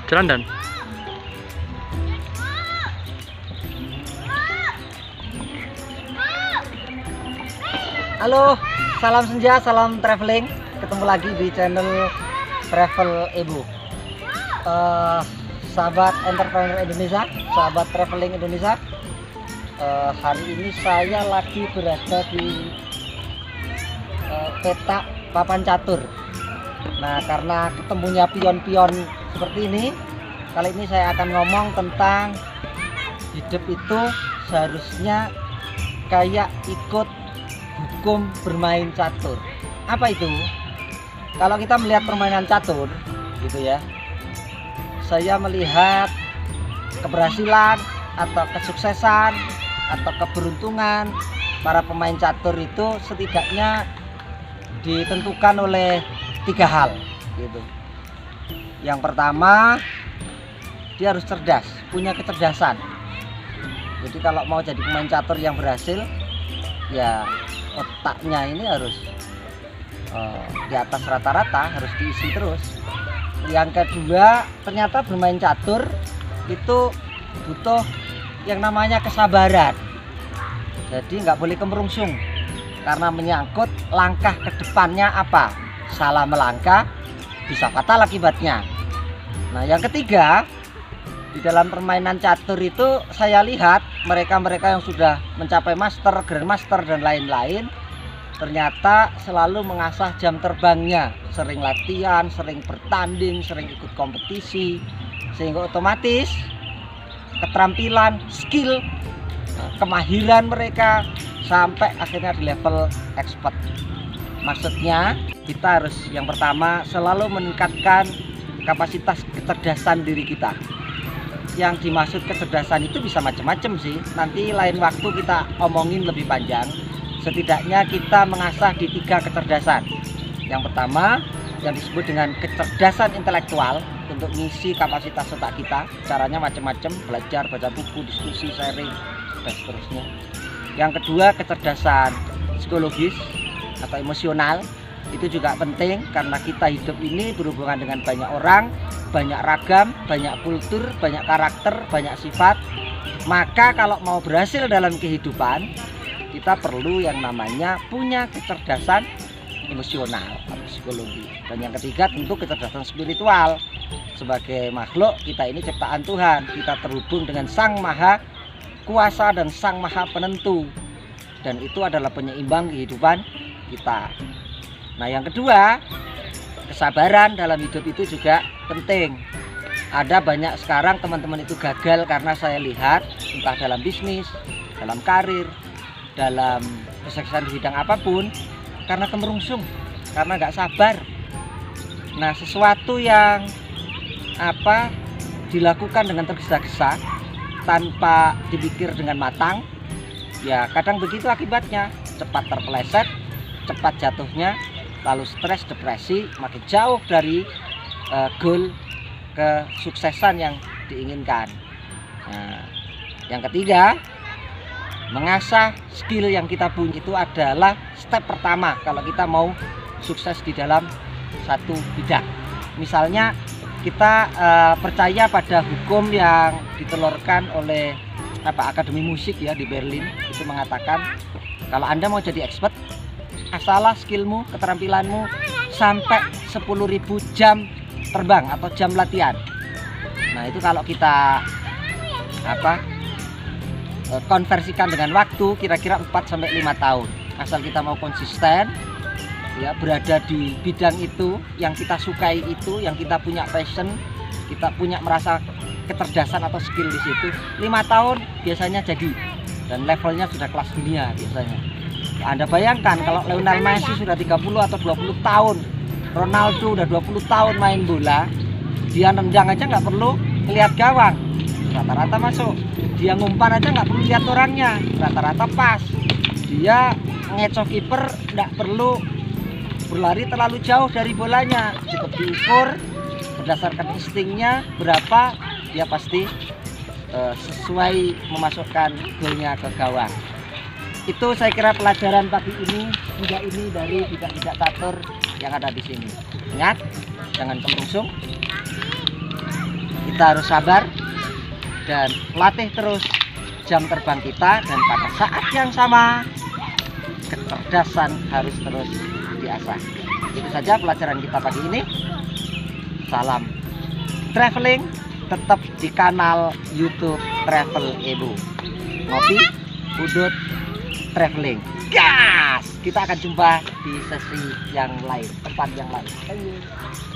Jalan Dan. Halo, salam senja, salam traveling. Ketemu lagi di channel Travel Ibu. Sahabat entrepreneur Indonesia, sahabat traveling Indonesia. Hari ini saya lagi berada di petak papan catur. Nah, karena ketemunya pion-pion seperti ini, kali ini saya akan ngomong tentang hidup itu seharusnya kayak ikut hukum bermain catur. Apa itu? Kalau kita melihat permainan catur gitu ya, saya melihat keberhasilan atau kesuksesan atau keberuntungan para pemain catur itu setidaknya ditentukan oleh 3 hal gitu. Yang pertama, dia harus cerdas, punya kecerdasan. Jadi kalau mau jadi pemain catur yang berhasil, ya otaknya ini harus di atas rata-rata, harus diisi terus. Yang kedua, ternyata bermain catur itu butuh yang namanya kesabaran. Jadi nggak boleh kemerungsung, karena menyangkut langkah ke depannya apa. Salah melangkah bisa fatal akibatnya. Nah, yang ketiga, di dalam permainan catur itu saya lihat mereka-mereka yang sudah mencapai master, grandmaster dan lain-lain ternyata selalu mengasah jam terbangnya, sering latihan, sering bertanding, sering ikut kompetisi, sehingga otomatis keterampilan, skill, kemahiran mereka sampai akhirnya di level expert. Maksudnya kita harus yang pertama selalu meningkatkan kapasitas kecerdasan diri kita. Yang dimaksud kecerdasan itu bisa macam-macam sih. Nanti lain waktu kita omongin lebih panjang. Setidaknya kita mengasah di 3 kecerdasan. Yang pertama yang disebut dengan kecerdasan intelektual, untuk ngisi kapasitas otak kita. Caranya macam-macam, belajar, baca buku, diskusi, sharing, dan seterusnya. Yang kedua, kecerdasan psikologis atau emosional. Itu juga penting karena kita hidup ini berhubungan dengan banyak orang, banyak ragam, banyak kultur, banyak karakter, banyak sifat. Maka kalau mau berhasil dalam kehidupan, kita perlu yang namanya punya kecerdasan emosional atau psikologi. Dan yang ketiga tentu kecerdasan spiritual. Sebagai makhluk, kita ini ciptaan Tuhan. Kita terhubung dengan Sang Maha Kuasa dan Sang Maha Penentu. Dan itu adalah penyeimbang kehidupan kita. Nah, yang kedua, kesabaran dalam hidup itu juga penting. Ada banyak sekarang teman-teman itu gagal karena saya lihat entah dalam bisnis, dalam karir, dalam kesuksesan di bidang apapun, karena kemerungsung, karena nggak sabar. Nah, sesuatu yang dilakukan dengan tergesa-gesa tanpa dipikir dengan matang, ya kadang begitu akibatnya. Cepat terpeleset, cepat jatuhnya, lalu stres, depresi, makin jauh dari goal kesuksesan yang diinginkan. Nah, yang ketiga, mengasah skill yang kita punya itu adalah step pertama kalau kita mau sukses di dalam satu bidang. Misalnya kita percaya pada hukum yang ditelurkan oleh Akademi Musik ya di Berlin, itu mengatakan kalau Anda mau jadi expert, asalah skillmu, keterampilanmu sampai 10.000 jam terbang atau jam latihan. Nah, itu kalau kita konversikan dengan waktu kira-kira 4-5 tahun. Asal kita mau konsisten ya, berada di bidang itu yang kita sukai, itu yang kita punya passion, kita punya merasa kecerdasan atau skill di situ, 5 tahun biasanya jadi, dan levelnya sudah kelas dunia biasanya. Anda bayangkan kalau Lionel Messi sudah 30 atau 20 tahun, Ronaldo udah 20 tahun main bola, dia nendang aja nggak perlu lihat gawang, rata-rata masuk. Dia ngumpan aja nggak perlu lihat orangnya, rata-rata pas. Dia ngecoh kiper nggak perlu berlari terlalu jauh dari bolanya, cukup diukur berdasarkan instingnya berapa, dia pasti sesuai memasukkan golnya ke gawang. Itu saya kira pelajaran pagi ini, juga ini dari tidak catur yang ada di sini. Ingat, jangan kemerungsung, Kita harus sabar dan latih terus jam terbang kita, dan pada saat yang sama kecerdasan harus terus diasah. Itu saja pelajaran kita pagi ini. Salam traveling, tetap di kanal YouTube Travel Ebo. Ngopi, udut, traveling. Gas! Kita akan jumpa di sesi yang lain, tempat yang lain. Thank you.